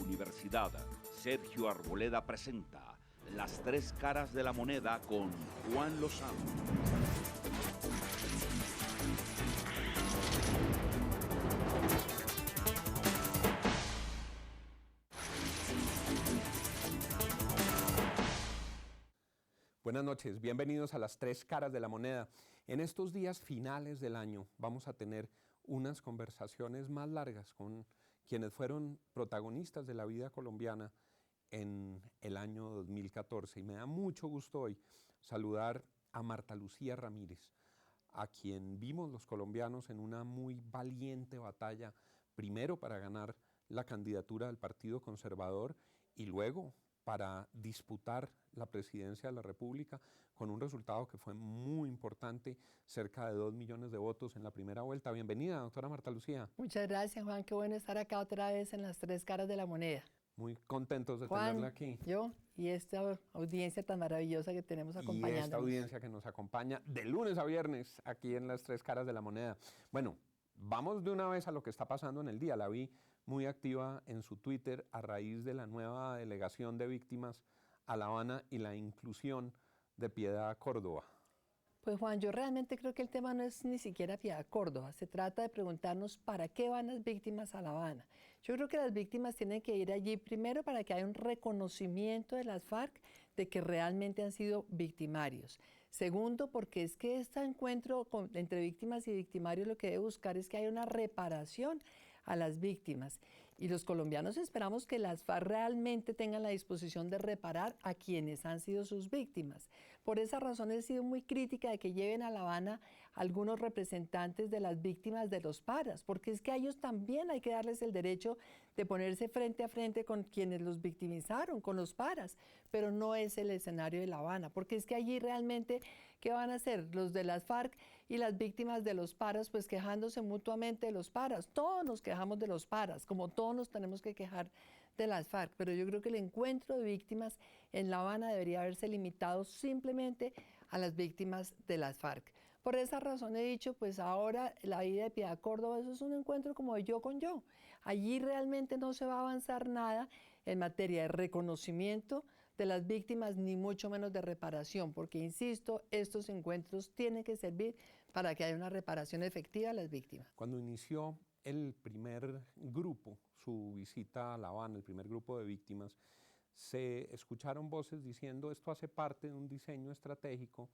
Universidad, Sergio Arboleda presenta Las Tres Caras de la Moneda con Juan Lozano. Buenas noches, bienvenidos a Las Tres Caras de la Moneda. En estos días finales del año vamos a tener unas conversaciones más largas con quienes fueron protagonistas de la vida colombiana en el año 2014. Y me da mucho gusto hoy saludar a Marta Lucía Ramírez, a quien vimos los colombianos en una muy valiente batalla, primero para ganar la candidatura del Partido Conservador y luego para disputar la presidencia de la República con un resultado que fue muy importante, cerca de 2 millones de votos en la primera vuelta. Bienvenida, doctora Marta Lucía. Muchas gracias, Juan. Qué bueno estar acá otra vez en Las Tres Caras de la Moneda. Muy contentos de Juan, tenerla aquí. Yo y esta audiencia tan maravillosa que tenemos acompañándonos. Y esta audiencia que nos acompaña de lunes a viernes aquí en Las Tres Caras de la Moneda. Bueno, vamos de una vez a lo que está pasando en el día. La vi muy activa en su Twitter a raíz de la nueva delegación de víctimas a La Habana y la inclusión de Piedad Córdoba. Pues Juan, yo realmente creo que el tema no es ni siquiera Piedad Córdoba. Se trata de preguntarnos para qué van las víctimas a La Habana. Yo creo que las víctimas tienen que ir allí primero para que haya un reconocimiento de las FARC de que realmente han sido victimarios. Segundo, porque es que este encuentro entre víctimas y victimarios lo que debe buscar es que haya una reparación a las víctimas. Y los colombianos esperamos que las FARC realmente tengan la disposición de reparar a quienes han sido sus víctimas. Por esa razón he sido muy crítica de que lleven a La Habana algunos representantes de las víctimas de los paras, porque es que a ellos también hay que darles el derecho de ponerse frente a frente con quienes los victimizaron, con los paras, pero no es el escenario de La Habana, porque es que allí realmente, ¿qué van a hacer los de las FARC y las víctimas de los paras? Pues quejándose mutuamente de los paras. Todos nos quejamos de los paras, como todos nos tenemos que quejar de las FARC, pero yo creo que el encuentro de víctimas en La Habana debería haberse limitado simplemente a las víctimas de las FARC. Por esa razón he dicho, pues ahora la vida de Piedad Córdoba, eso es un encuentro como de yo con yo. Allí realmente no se va a avanzar nada en materia de reconocimiento de las víctimas, ni mucho menos de reparación, porque insisto, estos encuentros tienen que servir para que haya una reparación efectiva a las víctimas. Cuando inició el primer grupo, su visita a La Habana, el primer grupo de víctimas, se escucharon voces diciendo esto hace parte de un diseño estratégico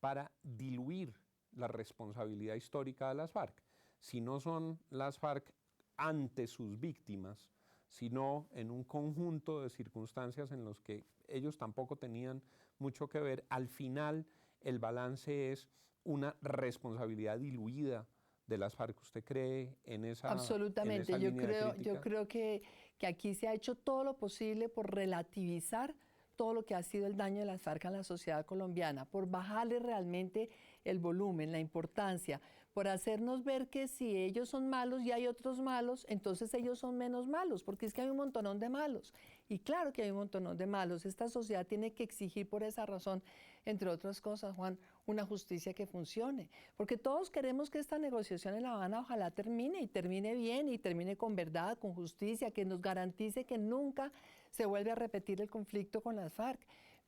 para diluir la responsabilidad histórica de las FARC. Si no son las FARC ante sus víctimas, sino en un conjunto de circunstancias en los que ellos tampoco tenían mucho que ver, al final el balance es una responsabilidad diluida de las FARC. ¿Usted cree en esa Absolutamente, en esa línea de crítica? Yo creo que aquí se ha hecho todo lo posible por relativizar todo lo que ha sido el daño de las FARC en la sociedad colombiana, por bajarle realmente el volumen, la importancia, por hacernos ver que si ellos son malos y hay otros malos, entonces ellos son menos malos, porque es que hay un montonón de malos. Y claro que hay un montonón de malos. Esta sociedad tiene que exigir por esa razón, entre otras cosas, Juan, una justicia que funcione. Porque todos queremos que esta negociación en La Habana ojalá termine y termine bien y termine con verdad, con justicia, que nos garantice que nunca se vuelve a repetir el conflicto con las FARC.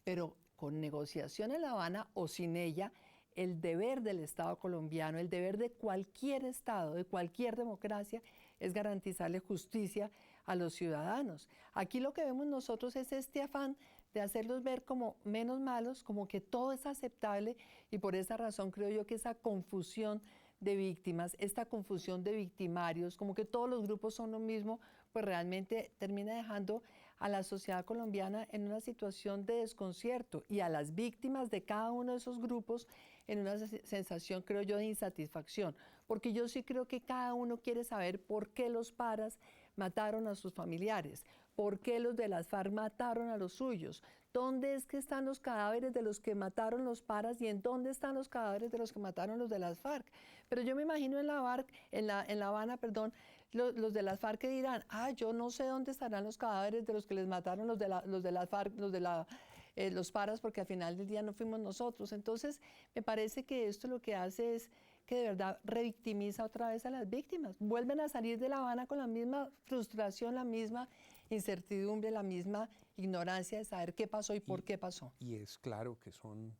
Pero con negociación en La Habana o sin ella, el deber del Estado colombiano, el deber de cualquier Estado, de cualquier democracia, es garantizarle justicia a los ciudadanos. Aquí lo que vemos nosotros es este afán de hacerlos ver como menos malos, como que todo es aceptable, y por esa razón creo yo que esa confusión de víctimas, esta confusión de victimarios, como que todos los grupos son lo mismo, pues realmente termina dejando a la sociedad colombiana en una situación de desconcierto y a las víctimas de cada uno de esos grupos en una sensación, creo yo, de insatisfacción. Porque yo sí creo que cada uno quiere saber por qué los paras mataron a sus familiares, por qué los de las FARC mataron a los suyos, dónde es que están los cadáveres de los que mataron los paras y en dónde están los cadáveres de los que mataron los de las FARC. Pero yo me imagino en La Habana, perdón, los de las FARC que dirán, yo no sé dónde estarán los cadáveres de los que les mataron los de las FARC, los paras, porque al final del día no fuimos nosotros. Entonces, me parece que esto lo que hace es que de verdad revictimiza otra vez a las víctimas. Vuelven a salir de La Habana con la misma frustración, la misma incertidumbre, la misma ignorancia de saber qué pasó y por qué pasó. Y es claro que son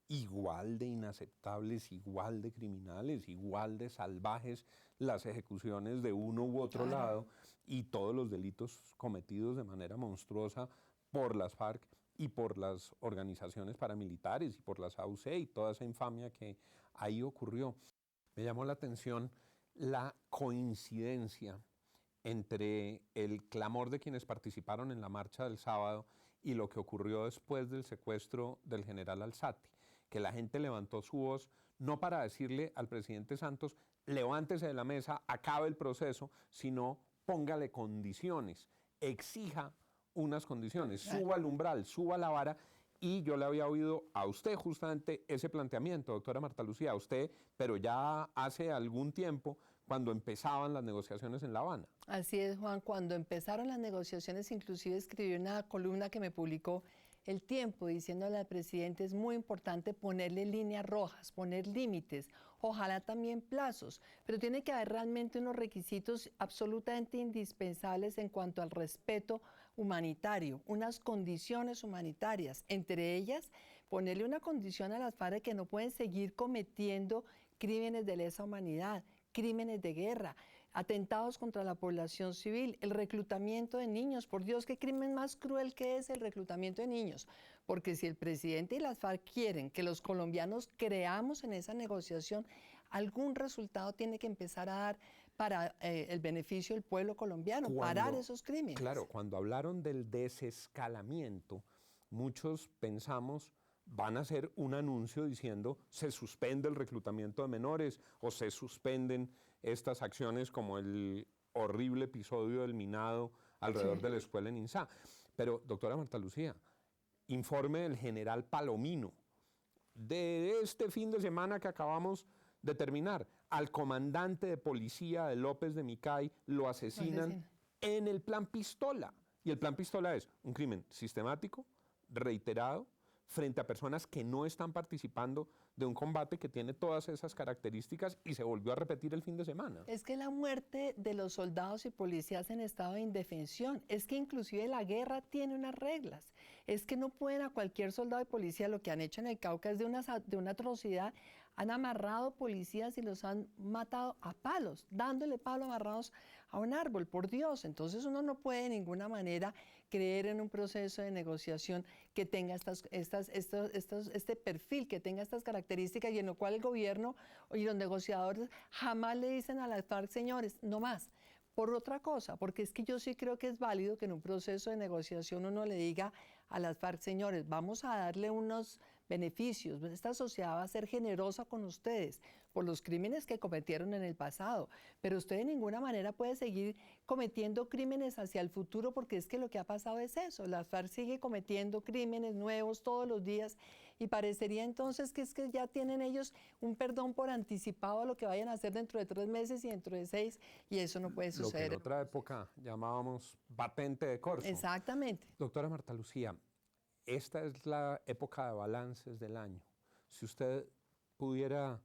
igual de inaceptables, igual de criminales, igual de salvajes las ejecuciones de uno u otro lado y todos los delitos cometidos de manera monstruosa por las FARC y por las organizaciones paramilitares y por las AUC y toda esa infamia que ahí ocurrió. Me llamó la atención la coincidencia entre el clamor de quienes participaron en la marcha del sábado y lo que ocurrió después del secuestro del general Alzate, que la gente levantó su voz no para decirle al presidente Santos, levántese de la mesa, acabe el proceso, sino póngale condiciones, exija unas condiciones, suba al umbral, suba la vara. Y yo le había oído a usted justamente ese planteamiento, doctora Marta Lucía, a usted, pero ya hace algún tiempo, cuando empezaban las negociaciones en La Habana. Así es, Juan, cuando empezaron las negociaciones, inclusive escribí una columna que me publicó El Tiempo, diciéndole al presidente, es muy importante ponerle líneas rojas, poner límites, ojalá también plazos, pero tiene que haber realmente unos requisitos absolutamente indispensables en cuanto al respeto humanitario, unas condiciones humanitarias, entre ellas ponerle una condición a las FARC que no pueden seguir cometiendo crímenes de lesa humanidad, crímenes de guerra, atentados contra la población civil, el reclutamiento de niños. Por Dios, qué crimen más cruel que es el reclutamiento de niños. Porque si el presidente y las FARC quieren que los colombianos creamos en esa negociación, algún resultado tiene que empezar a dar para el beneficio del pueblo colombiano, parar esos crímenes. Claro, cuando hablaron del desescalamiento, muchos pensamos van a hacer un anuncio diciendo se suspende el reclutamiento de menores o se suspenden estas acciones como el horrible episodio del minado alrededor de la escuela en Insá. Pero, doctora Marta Lucía, informe del general Palomino de este fin de semana que acabamos de terminar. Al comandante de policía de López de Micay lo asesinan en el plan Pistola. Y el plan Pistola es un crimen sistemático, reiterado, frente a personas que no están participando de un combate que tiene todas esas características y se volvió a repetir el fin de semana. Es que la muerte de los soldados y policías en estado de indefensión, es que inclusive la guerra tiene unas reglas, es que no pueden a cualquier soldado y policía, lo que han hecho en el Cauca es de una atrocidad, han amarrado policías y los han matado a palos, dándole palos amarrados a un árbol, por Dios. Entonces uno no puede de ninguna manera creer en un proceso de negociación que tenga este perfil, que tenga estas características y en lo cual el gobierno y los negociadores jamás le dicen a las FARC, señores, no más. Por otra cosa, porque es que yo sí creo que es válido que en un proceso de negociación uno le diga a las FARC, señores, vamos a darle unos beneficios, esta sociedad va a ser generosa con ustedes por los crímenes que cometieron en el pasado, pero usted de ninguna manera puede seguir cometiendo crímenes hacia el futuro porque es que lo que ha pasado es eso, la FARC sigue cometiendo crímenes nuevos todos los días y parecería entonces que es que ya tienen ellos un perdón por anticipado a lo que vayan a hacer dentro de 3 meses y dentro de 6 y eso no puede suceder. Lo que en otra época llamábamos patente de corso. Exactamente. Doctora Marta Lucía, esta es la época de balances del año. Si usted pudiera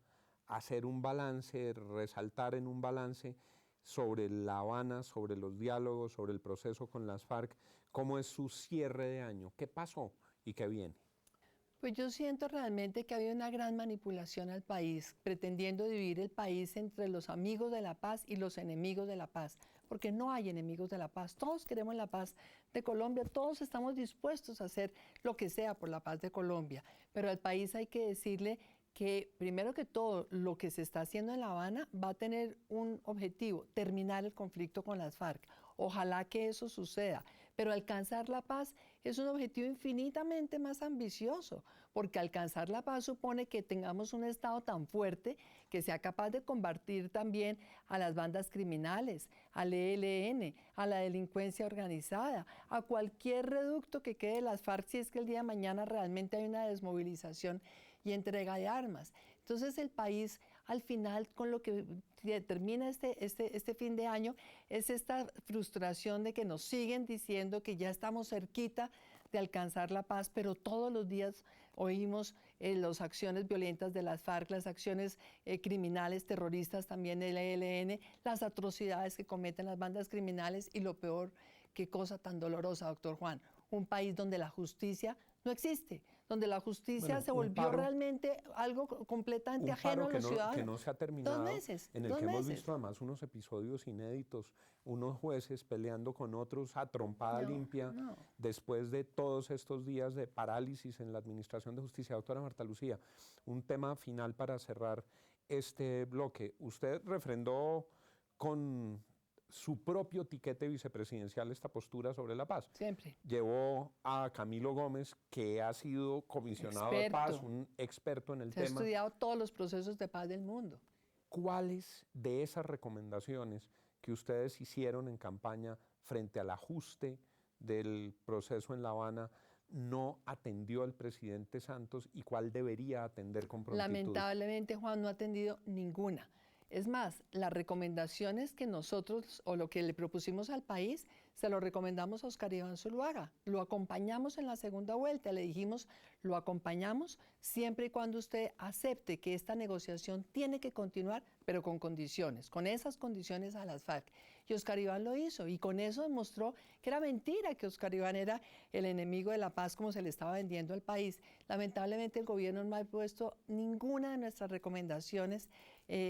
hacer un balance, resaltar en un balance sobre La Habana, sobre los diálogos, sobre el proceso con las FARC, ¿cómo es su cierre de año? ¿Qué pasó y qué viene? Pues yo siento realmente que ha habido una gran manipulación al país, pretendiendo dividir el país entre los amigos de la paz y los enemigos de la paz, porque no hay enemigos de la paz. Todos queremos la paz de Colombia, todos estamos dispuestos a hacer lo que sea por la paz de Colombia, pero al país hay que decirle que primero que todo lo que se está haciendo en La Habana va a tener un objetivo, terminar el conflicto con las FARC. Ojalá que eso suceda, pero alcanzar la paz es un objetivo infinitamente más ambicioso, porque alcanzar la paz supone que tengamos un Estado tan fuerte que sea capaz de combatir también a las bandas criminales, al ELN, a la delincuencia organizada, a cualquier reducto que quede de las FARC si es que el día de mañana realmente hay una desmovilización y entrega de armas. Entonces el país al final con lo que termina este fin de año es esta frustración de que nos siguen diciendo que ya estamos cerquita de alcanzar la paz, pero todos los días oímos las acciones violentas de las FARC, las acciones criminales, terroristas también del ELN, las atrocidades que cometen las bandas criminales y lo peor Qué cosa tan dolorosa, doctor Juan. Un país donde la justicia no existe, donde la justicia se volvió realmente algo completamente ajeno a los ciudadanos. Que no se ha terminado, 2 meses, en el 2 que hemos meses. visto además unos episodios inéditos, unos jueces peleando con otros a trompada limpia, después de todos estos días de parálisis en la administración de justicia. Doctora Marta Lucía, un tema final para cerrar este bloque. Usted refrendó con su propio tiquete vicepresidencial esta postura sobre la paz. Siempre. Llevó a Camilo Gómez, que ha sido comisionado de paz, un experto en el tema. Se ha estudiado todos los procesos de paz del mundo. ¿Cuáles de esas recomendaciones que ustedes hicieron en campaña frente al ajuste del proceso en La Habana no atendió el presidente Santos y cuál debería atender con prontitud? Lamentablemente, Juan, no ha atendido ninguna. Es más, las recomendaciones que nosotros, o lo que le propusimos al país, se lo recomendamos a Óscar Iván Zuluaga. Lo acompañamos en la segunda vuelta, le dijimos, lo acompañamos siempre y cuando usted acepte que esta negociación tiene que continuar, pero con condiciones, con esas condiciones a las FARC. Y Óscar Iván lo hizo, y con eso demostró que era mentira, que Óscar Iván era el enemigo de la paz como se le estaba vendiendo al país. Lamentablemente el gobierno no ha puesto ninguna de nuestras recomendaciones,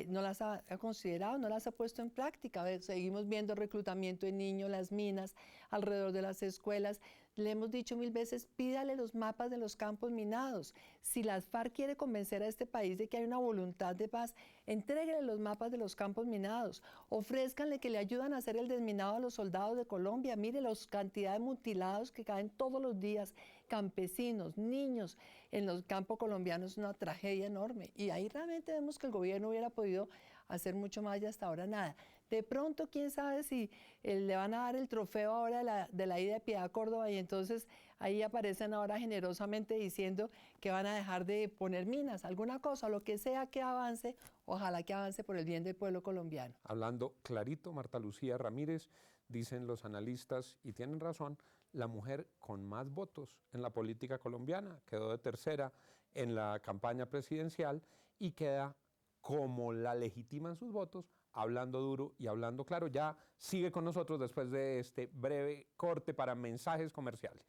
no las ha considerado, no las ha puesto en práctica. A ver, seguimos viendo reclutamiento de niños, las minas alrededor de las escuelas. Le hemos dicho 1000 veces, pídale los mapas de los campos minados. Si las FARC quiere convencer a este país de que hay una voluntad de paz, entréguele los mapas de los campos minados. Ofrézcanle que le ayudan a hacer el desminado a los soldados de Colombia. Mire la cantidad de mutilados que caen todos los días, campesinos, niños en los campos colombianos, es una tragedia enorme. Y ahí realmente vemos que el gobierno hubiera podido hacer mucho más y hasta ahora nada. De pronto, quién sabe si le van a dar el trofeo ahora de la ida de Piedad a Córdoba y entonces ahí aparecen ahora generosamente diciendo que van a dejar de poner minas, alguna cosa, lo que sea que avance, ojalá que avance por el bien del pueblo colombiano. Hablando clarito, Marta Lucía Ramírez, dicen los analistas, y tienen razón, la mujer con más votos en la política colombiana, quedó de tercera en la campaña presidencial y queda como la legitiman sus votos, hablando duro y hablando claro. Ya sigue con nosotros después de este breve corte para mensajes comerciales.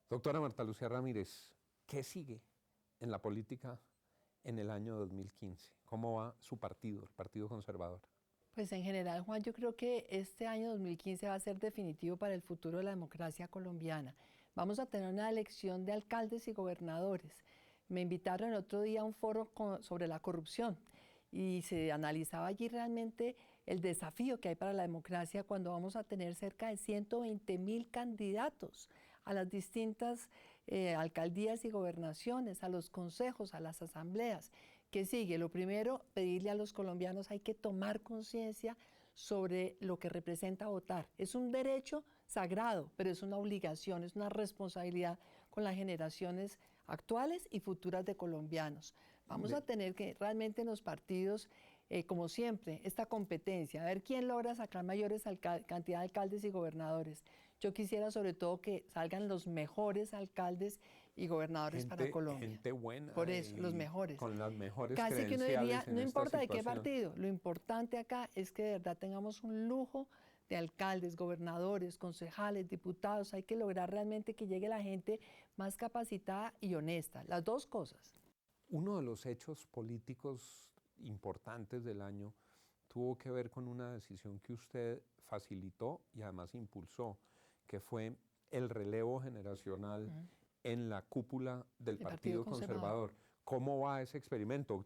Doctora Marta Lucía Ramírez, ¿qué sigue en la política en el año 2015? ¿Cómo va su partido, el Partido Conservador? Pues en general, Juan, yo creo que este año 2015 va a ser definitivo para el futuro de la democracia colombiana. Vamos a tener una elección de alcaldes y gobernadores. Me invitaron el otro día a un foro sobre la corrupción y se analizaba allí realmente el desafío que hay para la democracia cuando vamos a tener cerca de 120.000 candidatos a las distintas alcaldías y gobernaciones, a los consejos, a las asambleas. ¿Qué sigue? Lo primero, pedirle a los colombianos, hay que tomar conciencia sobre lo que representa votar. Es un derecho sagrado, pero es una obligación, es una responsabilidad con las generaciones actuales y futuras de colombianos. Vamos a tener que realmente en los partidos, como siempre, esta competencia, a ver quién logra sacar mayores cantidad de alcaldes y gobernadores. Yo quisiera sobre todo que salgan los mejores alcaldes y gobernadores para Colombia. Gente buena. Por eso, los mejores. Con las mejores Casi que uno diría, no importa de qué situación. partido, lo importante acá es que de verdad tengamos un lujo de alcaldes, gobernadores, concejales, diputados. Hay que lograr realmente que llegue la gente más capacitada y honesta, las dos cosas. Uno de los hechos políticos importantes del año tuvo que ver con una decisión que usted facilitó y además impulsó, que fue el relevo generacional en la cúpula del El Partido Partido Conservador. Conservador. ¿Cómo va ese experimento?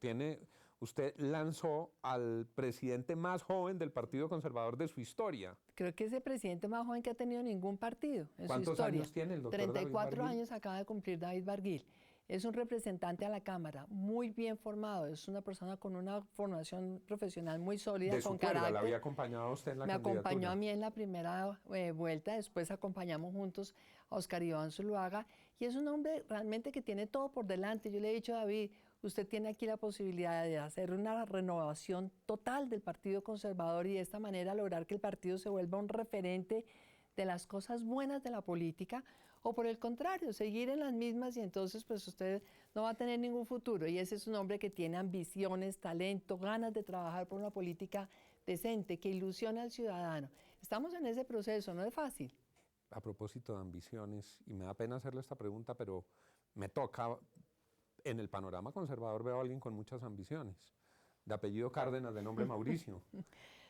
Usted lanzó al presidente más joven del Partido Conservador de su historia. Creo que es el presidente más joven que ha tenido ningún partido en su ¿Cuántos historia. años tiene el doctor 34 David Barguil? años acaba de cumplir David Barguil. Es un representante a la Cámara, muy bien formado, es una persona con una formación profesional muy sólida, De su con purga, carácter. ¿la había acompañado a usted en la Me candidatura? acompañó a mí en la primera vuelta, después acompañamos juntos a Oscar Iván Zuluaga, y es un hombre realmente que tiene todo por delante. Yo le he dicho a David, usted tiene aquí la posibilidad de hacer una renovación total del Partido Conservador y de esta manera lograr que el partido se vuelva un referente de las cosas buenas de la política, o por el contrario, seguir en las mismas y entonces pues usted no va a tener ningún futuro. Y ese es un hombre que tiene ambiciones, talento, ganas de trabajar por una política decente, que ilusiona al ciudadano. Estamos en ese proceso, no es fácil. A propósito de ambiciones, y me da pena hacerle esta pregunta, pero me toca, en el panorama conservador veo a alguien con muchas ambiciones, de apellido Cárdenas, de nombre Mauricio.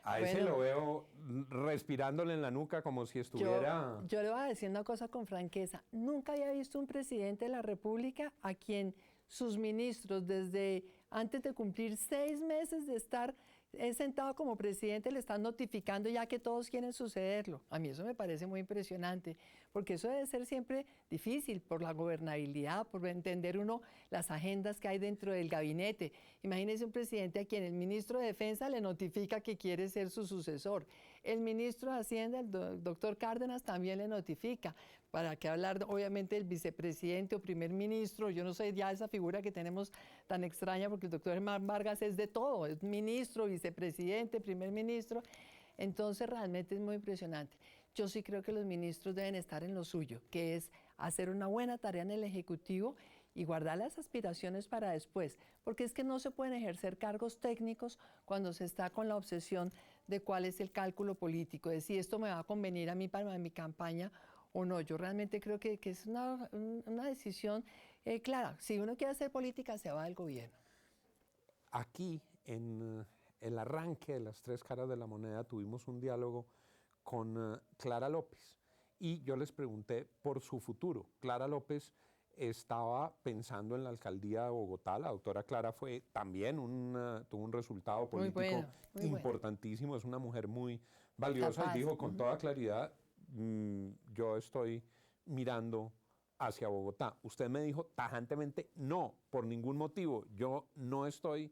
A ese Bueno, lo veo respirándole en la nuca como si estuviera... Yo le voy a decir una cosa con franqueza. Nunca había visto un presidente de la República a quien sus ministros, desde antes de cumplir 6 meses de estar sentado como presidente, le están notificando ya que todos quieren sucederlo. A mí eso me parece muy impresionante, porque eso debe ser siempre difícil por la gobernabilidad, por entender uno las agendas que hay dentro del gabinete. Imagínese un presidente a quien el ministro de Defensa le notifica que quiere ser su sucesor. El ministro de Hacienda, el doctor Cárdenas, también le notifica. ¿Para qué hablar, obviamente, del vicepresidente o primer ministro? Yo no sé ya esa figura que tenemos tan extraña, porque el doctor Germán Vargas es de todo, es ministro, vicepresidente, primer ministro. Entonces, realmente es muy impresionante. Yo sí creo que los ministros deben estar en lo suyo, que es hacer una buena tarea en el Ejecutivo y guardar las aspiraciones para después, porque es que no se pueden ejercer cargos técnicos cuando se está con la obsesión de cuál es el cálculo político, de si esto me va a convenir a mí para mi campaña o no. Yo realmente creo que es una decisión clara. Si uno quiere hacer política, se va del gobierno. Aquí, en el arranque de las 3 caras de la moneda, tuvimos un diálogo con Clara López y yo les pregunté por su futuro. Clara López estaba pensando en la alcaldía de Bogotá. La doctora Clara fue también tuvo un resultado político Muy importantísimo. Es una mujer muy valiosa capaz. Y dijo con toda claridad, yo estoy mirando hacia Bogotá. Usted me dijo tajantemente, no, por ningún motivo, yo no estoy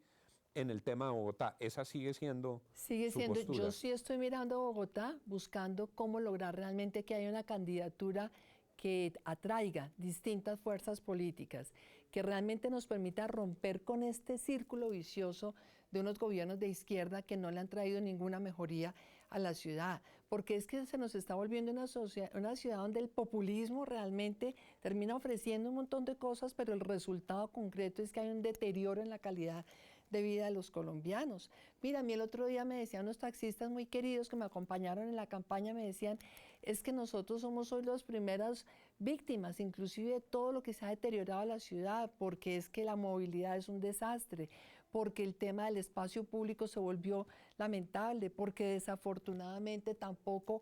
en el tema de Bogotá. Esa sigue siendo Sigue su siendo, postura. yo sí estoy mirando a Bogotá, buscando cómo lograr realmente que haya una candidatura que atraiga distintas fuerzas políticas, que realmente nos permita romper con este círculo vicioso de unos gobiernos de izquierda que no le han traído ninguna mejoría a la ciudad, porque es que se nos está volviendo una ciudad donde el populismo realmente termina ofreciendo un montón de cosas, pero el resultado concreto es que hay un deterioro en la calidad de vida de los colombianos. Mira, a mí el otro día me decían unos taxistas muy queridos que me acompañaron en la campaña, me decían, es que nosotros somos hoy las primeras víctimas, inclusive de todo lo que se ha deteriorado la ciudad, porque es que la movilidad es un desastre, porque el tema del espacio público se volvió lamentable, porque desafortunadamente tampoco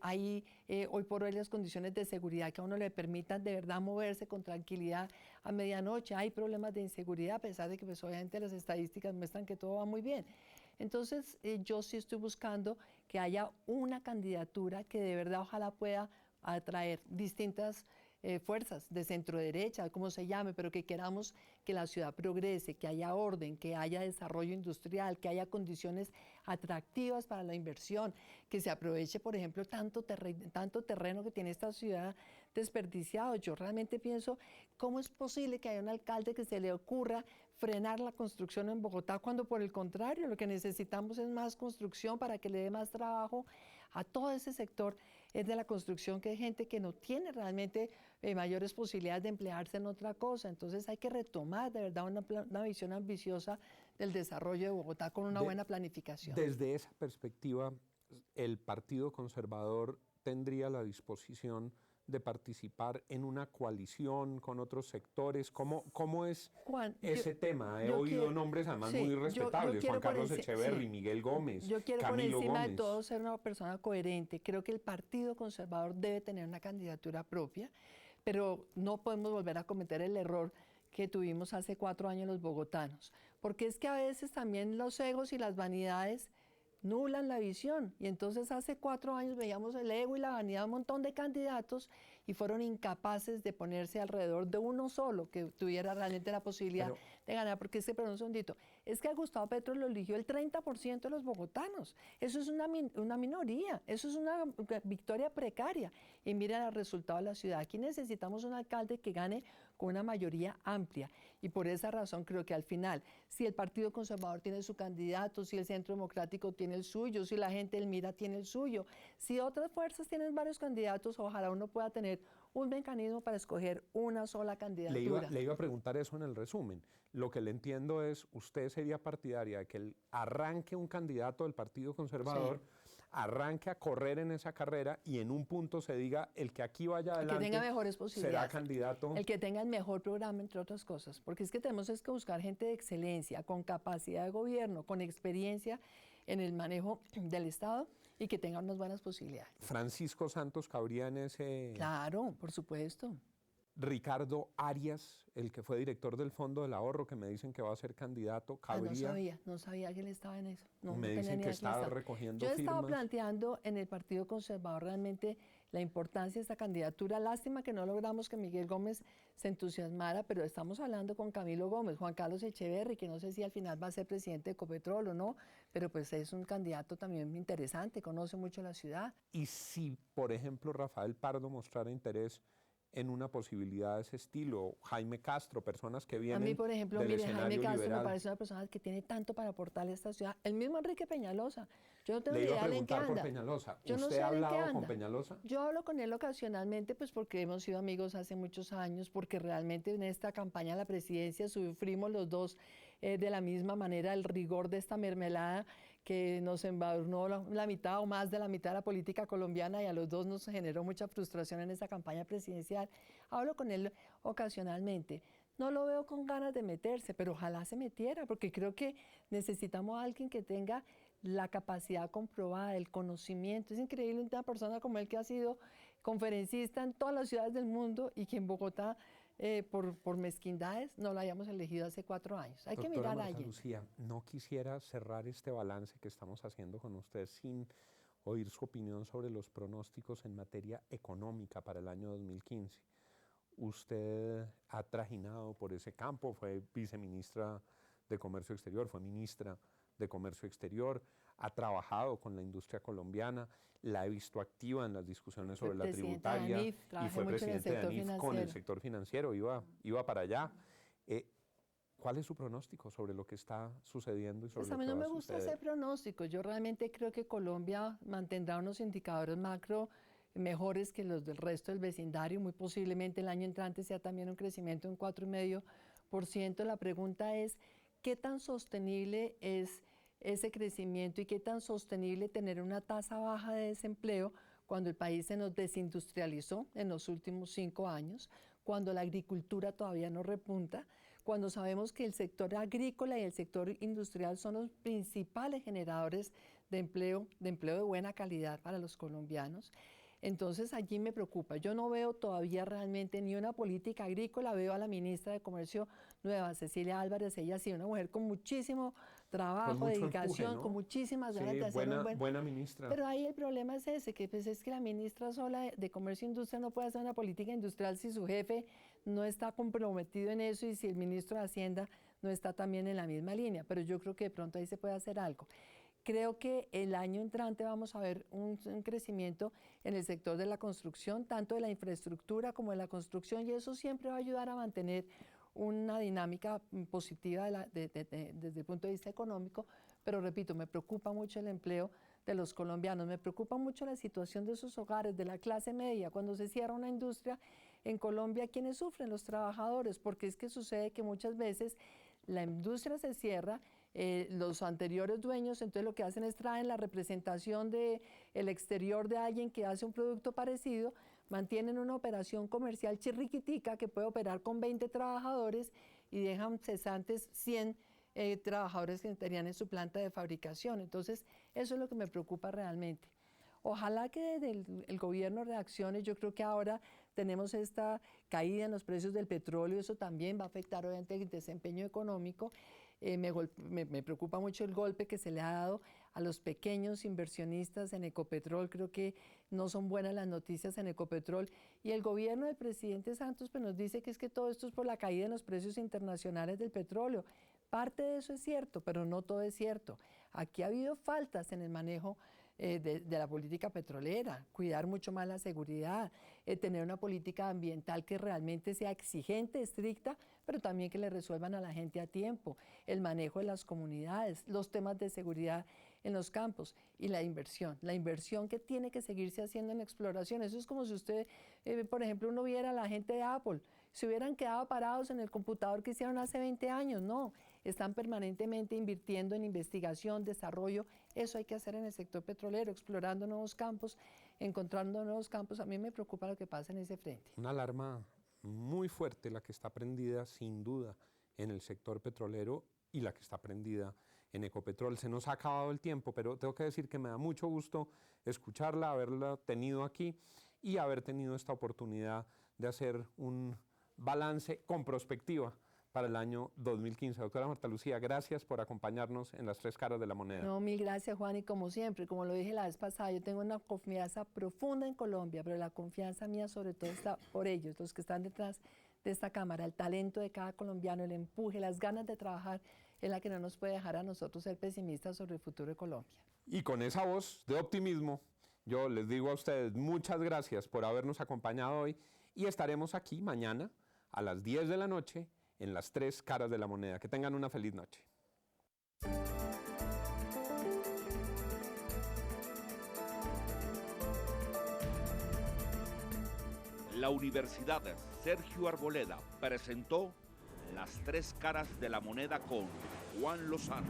hay hoy por hoy las condiciones de seguridad que a uno le permitan de verdad moverse con tranquilidad a medianoche. Hay problemas de inseguridad, a pesar de que pues, obviamente las estadísticas muestran que todo va muy bien. Entonces yo sí estoy buscando que haya una candidatura que de verdad ojalá pueda atraer distintas fuerzas de centro derecha, como se llame, pero que queramos que la ciudad progrese, que haya orden, que haya desarrollo industrial, que haya condiciones atractivas para la inversión, que se aproveche, por ejemplo, tanto terreno que tiene esta ciudad desperdiciado. Yo realmente pienso, ¿cómo es posible que haya un alcalde que se le ocurra frenar la construcción en Bogotá cuando por el contrario lo que necesitamos es más construcción para que le dé más trabajo a todo ese sector es de la construcción, que hay gente que no tiene realmente mayores posibilidades de emplearse en otra cosa? Entonces hay que retomar de verdad una visión ambiciosa del desarrollo de Bogotá con una buena planificación. Desde esa perspectiva, el Partido Conservador tendría la disposición de participar en una coalición con otros sectores? ¿Cómo es Juan, ese tema? He oído nombres además sí, muy respetables, Juan Carlos Echeverry, sí, Miguel Gómez, yo quiero Camilo por encima Gómez. de todo ser una persona coherente. Creo que el Partido Conservador debe tener una candidatura propia, pero no podemos volver a cometer el error que tuvimos hace 4 años los bogotanos, porque es que a veces también los egos y las vanidades nublan la visión, y entonces hace 4 años veíamos el ego y la vanidad de un montón de candidatos y fueron incapaces de ponerse alrededor de uno solo que tuviera realmente la posibilidad de ganar, porque es que, perdón un segundito, es que a Gustavo Petro lo eligió el 30% de los bogotanos, eso es una minoría, eso es una victoria precaria, y mira el resultado de la ciudad. Aquí necesitamos un alcalde que gane con una mayoría amplia, y por esa razón creo que al final, si el Partido Conservador tiene su candidato, si el Centro Democrático tiene el suyo, si la gente del MIRA tiene el suyo, si otras fuerzas tienen varios candidatos, ojalá uno pueda tener un mecanismo para escoger una sola candidatura. Le iba a preguntar eso en el resumen. Lo que le entiendo es, usted sería partidaria de que arranque un candidato del Partido Conservador, arranque a correr en esa carrera y en un punto se diga, el que aquí vaya adelante, el que tenga mejores posibilidades, será candidato. El que tenga el mejor programa, entre otras cosas, porque es que tenemos que buscar gente de excelencia, con capacidad de gobierno, con experiencia en el manejo del Estado y que tenga unas buenas posibilidades. Francisco Santos cabría en ese... Claro, por supuesto. Ricardo Arias, el que fue director del Fondo del Ahorro, que me dicen que va a ser candidato, cabría. No sabía que él estaba en eso. No, me dicen que estaba recogiendo firmas. Yo estaba planteando en el Partido Conservador realmente la importancia de esta candidatura. Lástima que no logramos que Miguel Gómez se entusiasmara, pero estamos hablando con Camilo Gómez, Juan Carlos Echeverry, que no sé si al final va a ser presidente de Ecopetrol o no, pero pues es un candidato también interesante, conoce mucho la ciudad. Y si, por ejemplo, Rafael Pardo mostrara interés en una posibilidad de ese estilo, Jaime Castro, personas que vienen del escenario liberal. A mí, por ejemplo, mire, Jaime Castro liberal. Me parece una persona que tiene tanto para aportarle a esta ciudad. El mismo Enrique Peñalosa. Yo no tengo Le iba a idea en qué preguntar por anda. Peñalosa. Yo no ¿Usted sé ha en qué hablado anda. con Peñalosa? Yo hablo con él ocasionalmente, pues porque hemos sido amigos hace muchos años, porque realmente en esta campaña a la presidencia sufrimos los dos de la misma manera el rigor de esta mermelada que nos embadurnó la mitad o más de la mitad de la política colombiana, y a los dos nos generó mucha frustración en esta campaña presidencial. Hablo con él ocasionalmente. No lo veo con ganas de meterse, pero ojalá se metiera, porque creo que necesitamos a alguien que tenga la capacidad comprobada, el conocimiento. Es increíble una persona como él, que ha sido conferencista en todas las ciudades del mundo y que en Bogotá, por mezquindades, no lo hayamos elegido hace 4 años. Hay que mirar a alguien. Lucía, no quisiera cerrar este balance que estamos haciendo con usted sin oír su opinión sobre los pronósticos en materia económica para el año 2015. Usted ha trajinado por ese campo, fue viceministra de Comercio Exterior, fue ministra de Comercio Exterior, ha trabajado con la industria colombiana, la he visto activa en las discusiones sobre la tributaria y fue presidente de ANIF con el sector financiero, iba para allá. ¿Cuál es su pronóstico sobre lo que está sucediendo y sobre lo que va a suceder? A mí no me gusta hacer pronósticos. Yo realmente creo que Colombia mantendrá unos indicadores macro mejores que los del resto del vecindario. Muy posiblemente el año entrante sea también un crecimiento en 4,5%. La pregunta es, ¿qué tan sostenible es ese crecimiento y qué tan sostenible tener una tasa baja de desempleo cuando el país se nos desindustrializó en los últimos 5 años, cuando la agricultura todavía no repunta, cuando sabemos que el sector agrícola y el sector industrial son los principales generadores de empleo de buena calidad para los colombianos? Entonces allí me preocupa. Yo no veo todavía realmente ni una política agrícola. Veo a la ministra de Comercio nueva, Cecilia Álvarez. Ella ha sido una mujer con muchísimo trabajo, dedicación, empuje, ¿no? Con muchísimas ganas de hacer buena ministra. Pero ahí el problema es ese, que pues es que la ministra sola de Comercio e Industria no puede hacer una política industrial si su jefe no está comprometido en eso y si el ministro de Hacienda no está también en la misma línea. Pero yo creo que de pronto ahí se puede hacer algo. Creo que el año entrante vamos a ver un crecimiento en el sector de la construcción, tanto de la infraestructura como de la construcción, y eso siempre va a ayudar a mantener una dinámica positiva desde el punto de vista económico. Pero repito, me preocupa mucho el empleo de los colombianos, me preocupa mucho la situación de sus hogares, de la clase media. Cuando se cierra una industria en Colombia, ¿quiénes sufren? Los trabajadores, porque es que sucede que muchas veces la industria se cierra, los anteriores dueños entonces lo que hacen es traen la representación del exterior de alguien que hace un producto parecido mantienen una operación comercial chirriquitica que puede operar con 20 trabajadores y dejan cesantes 100 trabajadores que estarían en su planta de fabricación. Entonces, eso es lo que me preocupa realmente. Ojalá que el gobierno reaccione. Yo creo que ahora tenemos esta caída en los precios del petróleo, eso también va a afectar obviamente el desempeño económico. Me preocupa mucho el golpe que se le ha dado a los pequeños inversionistas en Ecopetrol. Creo que no son buenas las noticias en Ecopetrol. Y el gobierno del presidente Santos pues, nos dice que es que todo esto es por la caída en los precios internacionales del petróleo. Parte de eso es cierto, pero no todo es cierto. Aquí ha habido faltas en el manejo de la política petrolera, cuidar mucho más la seguridad, tener una política ambiental que realmente sea exigente, estricta, pero también que le resuelvan a la gente a tiempo, el manejo de las comunidades, los temas de seguridad en los campos y la inversión que tiene que seguirse haciendo en exploración. Eso es como si usted, por ejemplo, uno viera a la gente de Apple, se hubieran quedado parados en el computador que hicieron hace 20 años, no, están permanentemente invirtiendo en investigación, desarrollo, eso hay que hacer en el sector petrolero, explorando nuevos campos, encontrando nuevos campos. A mí me preocupa lo que pasa en ese frente. Una alarma muy fuerte la que está prendida sin duda en el sector petrolero y la que está prendida en Ecopetrol. Se nos ha acabado el tiempo, pero tengo que decir que me da mucho gusto escucharla, haberla tenido aquí y haber tenido esta oportunidad de hacer un balance con prospectiva para el año 2015. Doctora Marta Lucía, gracias por acompañarnos en las tres caras de la moneda. No, mil gracias, Juan, y como siempre, como lo dije la vez pasada, yo tengo una confianza profunda en Colombia, pero la confianza mía sobre todo está por ellos, los que están detrás de esta Cámara, el talento de cada colombiano, el empuje, las ganas de trabajar, es la que no nos puede dejar a nosotros ser pesimistas sobre el futuro de Colombia. Y con esa voz de optimismo, yo les digo a ustedes muchas gracias por habernos acompañado hoy y estaremos aquí mañana a las 10 de la noche en las tres caras de la moneda. Que tengan una feliz noche. La Universidad Sergio Arboleda presentó Las tres caras de la moneda con Juan Lozano.